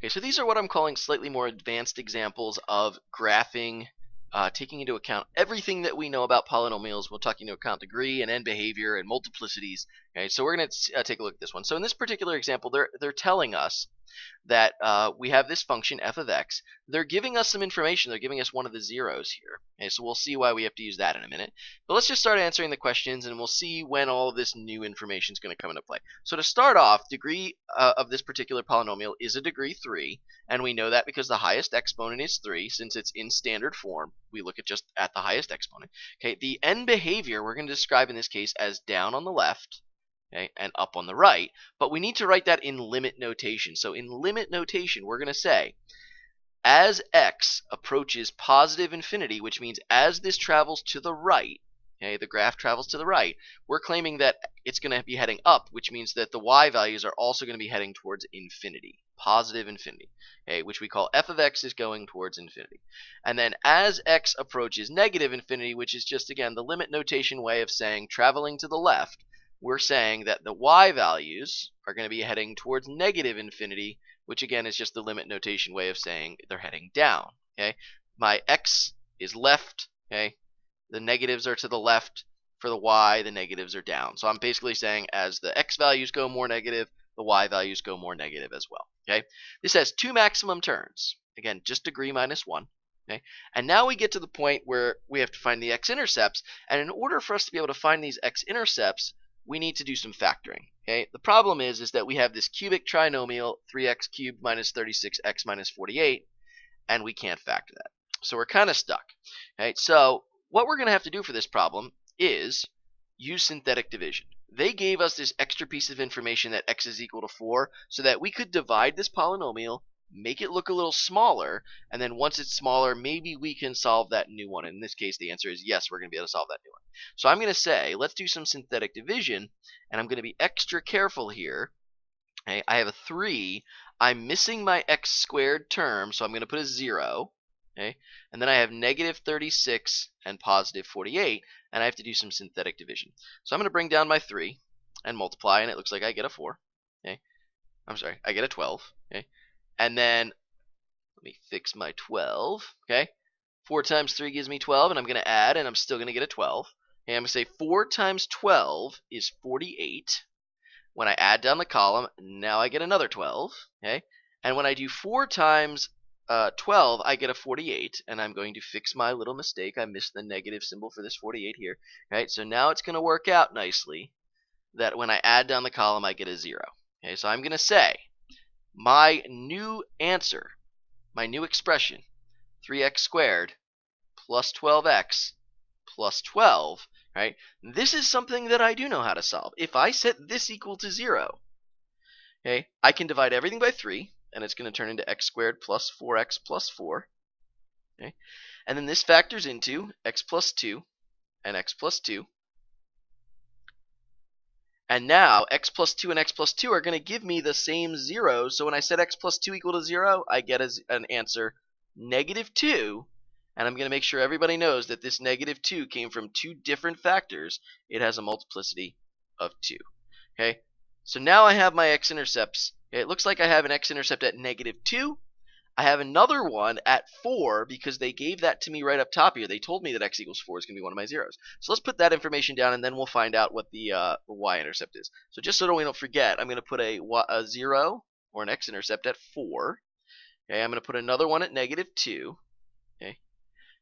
Okay, so these are what I'm calling slightly more advanced examples of graphing, taking into account everything that we know about polynomials. We'll take into account degree and end behavior and multiplicities. Okay, so we're going to take a look at this one. So in this particular example, they're telling us that we have this function f of x. They're giving us some information. They're giving us one of the zeros here. Okay, so we'll see why we have to use that in a minute. But let's just start answering the questions, and we'll see when all of this new information is going to come into play. So to start off, degree of this particular polynomial is a degree 3, and we know that because the highest exponent is 3. Since it's in standard form, we look at just at the highest exponent. Okay, the end behavior we're going to describe in this case as down on the left. Okay, and up on the right, but we need to write that in limit notation. So in limit notation, we're going to say, as x approaches positive infinity, which means as this travels to the right, okay, the graph travels to the right, we're claiming that it's going to be heading up, which means that the y values are also going to be heading towards infinity, positive infinity, okay, which we call f of x is going towards infinity. And then as x approaches negative infinity, which is just, again, the limit notation way of saying traveling to the left, we're saying that the y values are going to be heading towards negative infinity, which again is just the limit notation way of saying they're heading down. Okay, my x is left. Okay, the negatives are to the left. For the y, the negatives are down. So I'm basically saying as the x values go more negative, the y values go more negative as well. Okay, this has two maximum terms. Again, just degree minus 1. Okay, and now we get to the point where we have to find the x-intercepts, and in order for us to be able to find these x-intercepts, we need to do some factoring. Okay, the problem is that we have this cubic trinomial 3x cubed minus 36x minus 48, and we can't factor that. So we're kind of stuck. Okay, so what we're going to have to do for this problem is use synthetic division. They gave us this extra piece of information that x is equal to 4 so that we could divide this polynomial, make it look a little smaller, and then once it's smaller, maybe we can solve that new one. In this case, the answer is yes, we're going to be able to solve that new one. So I'm going to say, let's do some synthetic division, and I'm going to be extra careful here. Okay, I have a 3. I'm missing my x squared term, so I'm going to put a 0. Okay, and then I have negative 36 and positive 48, and I have to do some synthetic division. So I'm going to bring down my 3 and multiply, and it looks like I get a 4. Okay, I'm sorry, I get a 12. Okay, and then let me fix my 12. Okay, 4 times 3 gives me 12, and I'm going to add, and I'm still going to get a 12. Okay, I'm going to say 4 times 12 is 48. When I add down the column, now I get another 12. Okay, and when I do 4 times 12, I get a 48, and I'm going to fix my little mistake. I missed the negative symbol for this 48 here. Right, so now it's going to work out nicely that when I add down the column, I get a 0. Okay, so I'm going to say my new answer, my new expression, 3x squared plus 12x plus 12, right? This is something that I do know how to solve. If I set this equal to 0, okay, I can divide everything by 3, and it's going to turn into x squared plus 4x plus 4. Okay, and then this factors into x plus 2 and x plus 2. And now x plus 2 and x plus 2 are going to give me the same zeros. So when I set x plus 2 equal to 0, I get an answer negative 2. And I'm going to make sure everybody knows that this negative 2 came from 2 different factors. It has a multiplicity of 2. Okay, so now I have my x-intercepts. Okay, it looks like I have an x-intercept at negative 2. I have another one at 4 because they gave that to me right up top here. They told me that x equals 4 is going to be one of my zeros. So let's put that information down, and then we'll find out what the y-intercept is. So just so that we don't forget, I'm going to put a 0 or an x-intercept at 4. Okay, I'm going to put another one at negative 2. Okay,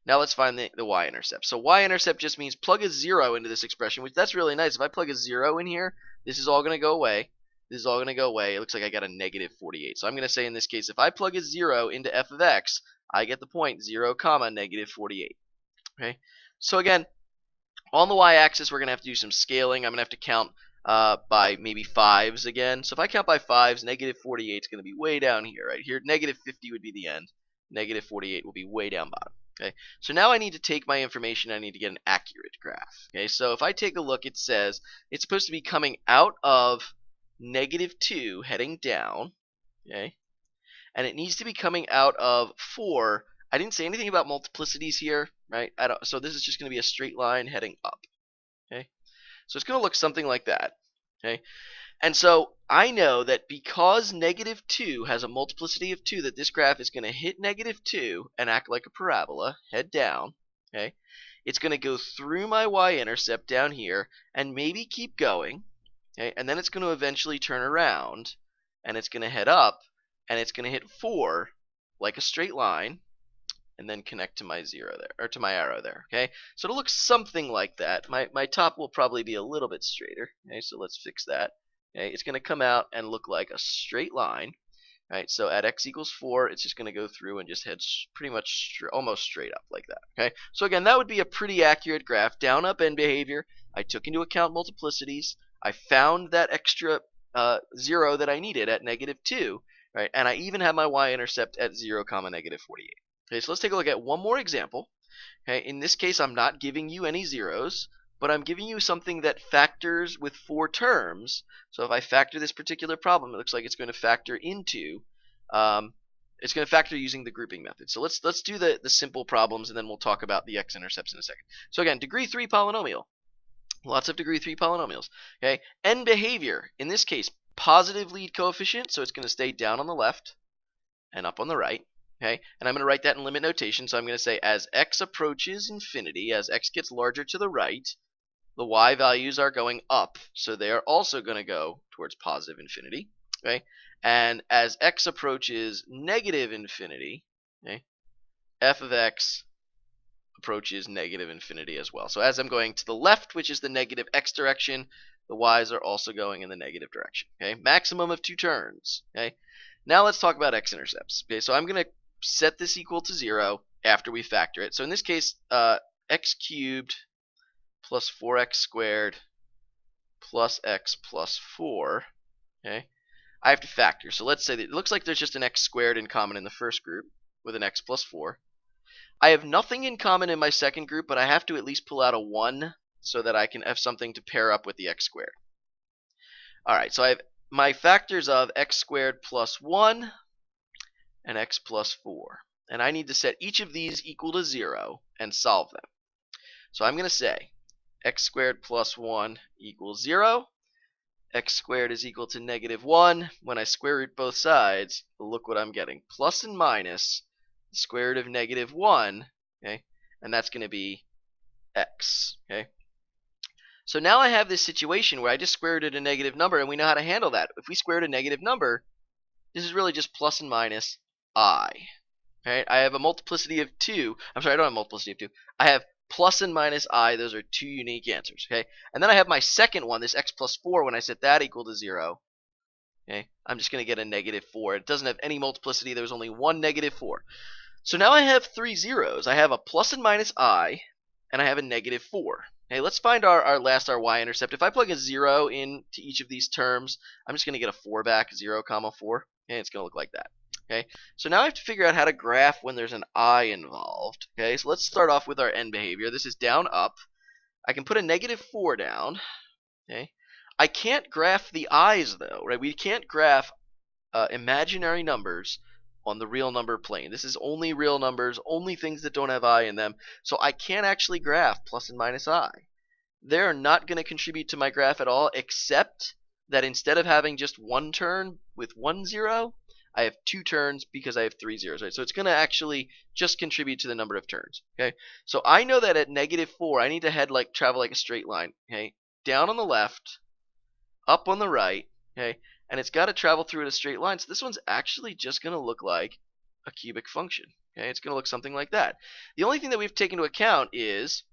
now let's find the y-intercept. So y-intercept just means plug a 0 into this expression, which that's really nice. If I plug a 0 in here, this is all going to go away. This is all going to go away. It looks like I got a negative 48. So I'm going to say in this case, if I plug a 0 into f of x, I get the point 0, comma, negative 48. Okay. So again, on the y-axis, we're going to have to do some scaling. I'm going to have to count by maybe 5s again. So if I count by 5s, negative 48 is going to be way down here. Right here, negative 50 would be the end. Negative 48 will be way down bottom. Okay. So now I need to take my information. I need to get an accurate graph. Okay. So if I take a look, it says it's supposed to be coming out of negative 2 heading down, okay, and it needs to be coming out of 4. I didn't say anything about multiplicities here, right? So this is just going to be a straight line heading up, okay? So it's going to look something like that, okay? And so I know that because -2 has a multiplicity of 2, that this graph is going to hit -2 and act like a parabola, head down. Okay, it's going to go through my y-intercept down here and maybe keep going. Okay, and then it's going to eventually turn around and it's going to head up and it's going to hit 4 like a straight line and then connect to my 0 there, or to my arrow there. Okay, so it'll look something like that. My top will probably be a little bit straighter. Okay, so let's fix that. Okay, it's going to come out and look like a straight line. Right, so at x equals 4, it's just going to go through and just head pretty much almost straight up like that. Okay, so again, that would be a pretty accurate graph. Down up end behavior. I took into account multiplicities. I found that extra 0 that I needed at -2, right? And I even have my y-intercept at 0, -48. Okay, so let's take a look at one more example. Okay, in this case, I'm not giving you any zeros, but I'm giving you something that factors with 4 terms. So if I factor this particular problem, it looks like it's going to factor into, it's going to factor using the grouping method. So let's do the simple problems, and then we'll talk about the x-intercepts in a second. So again, degree 3 polynomial. Lots of degree 3 polynomials. Okay, end behavior. In this case, positive lead coefficient, so it's going to stay down on the left and up on the right. Okay, and I'm going to write that in limit notation. So I'm going to say as x approaches infinity, as x gets larger to the right, the y values are going up, so they are also going to go towards positive infinity. Okay, and as x approaches negative infinity, okay, f of x approaches negative infinity as well. So as I'm going to the left, which is the negative x direction, the y's are also going in the negative direction. Okay, maximum of 2 turns. Okay, now let's talk about x-intercepts. Okay, so I'm going to set this equal to 0 after we factor it. So in this case, x cubed plus 4x squared plus x plus 4. Okay, I have to factor. So let's say that it looks like there's just an x squared in common in the first group with an x plus 4. I have nothing in common in my second group, but I have to at least pull out a 1 so that I can have something to pair up with the x squared. Alright, so I have my factors of x squared plus 1 and x plus 4. And I need to set each of these equal to 0 and solve them. So I'm going to say x squared plus 1 equals 0. X squared is equal to -1. When I square root both sides, look what I'm getting. Plus and minus the square root of -1. Okay, and that's going to be x. Okay, so now I have this situation where I just square rooted a negative number, and we know how to handle that. If we square root a negative number, this is really just plus and minus I. Right? I have a multiplicity of 2. I'm sorry, I don't have a multiplicity of 2. I have plus and minus I. Those are 2 unique answers. Okay, and then I have my second one, this x plus 4. When I set that equal to 0, okay, I'm just going to get a -4. It doesn't have any multiplicity. There was only one -4. So now I have 3 zeros. I have a plus and minus I, and I have a -4. Okay, let's find our y-intercept. If I plug a 0 into each of these terms, I'm just going to get a 4 back, 0, 4. Okay, it's going to look like that. Okay, so now I have to figure out how to graph when there's an I involved. Okay, so let's start off with our end behavior. This is down, up. I can put a -4 down. Okay, I can't graph the i's though, right? We can't graph imaginary numbers on the real number plane. This is only real numbers, only things that don't have I in them. So I can't actually graph plus and minus I. They're not going to contribute to my graph at all, except that instead of having just one turn with 1 0, I have 2 turns because I have 3 zeros, right? So it's going to actually just contribute to the number of turns. Okay, so I know that at -4, I need to travel like a straight line. Okay, down on the left, up on the right. Okay, and it's got to travel through at a straight line. So this one's actually just going to look like a cubic function. Okay, it's going to look something like that. The only thing that we've taken into account is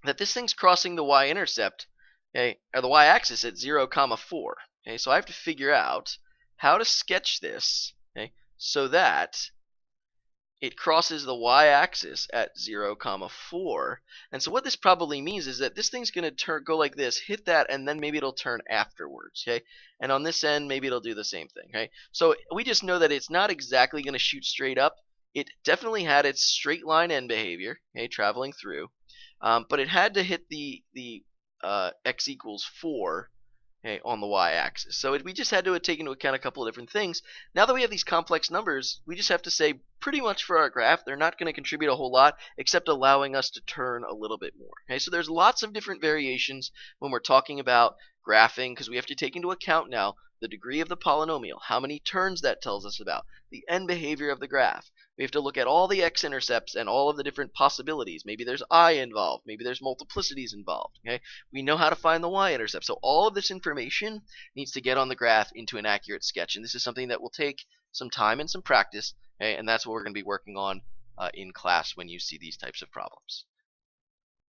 that this thing's crossing the y-intercept, okay, or the y-axis at 0, 4. Okay, so I have to figure out how to sketch this, okay, so that it crosses the y-axis at 0, 4. And so what this probably means is that this thing's going to go like this, hit that, and then maybe it'll turn afterwards. Okay, and on this end, maybe it'll do the same thing. Okay, so we just know that it's not exactly going to shoot straight up. It definitely had its straight line end behavior, okay, traveling through, but it had to hit the x equals 4. okay, on the y-axis. So we just had to take into account a couple of different things. Now that we have these complex numbers, we just have to say pretty much for our graph, they're not going to contribute a whole lot except allowing us to turn a little bit more. Okay, so there's lots of different variations when we're talking about graphing, because we have to take into account now the degree of the polynomial, how many turns that tells us about, the end behavior of the graph. We have to look at all the x-intercepts and all of the different possibilities. Maybe there's I involved. Maybe there's multiplicities involved. Okay, we know how to find the y-intercept. So all of this information needs to get on the graph into an accurate sketch. And this is something that will take some time and some practice. Okay, and that's what we're going to be working on in class when you see these types of problems.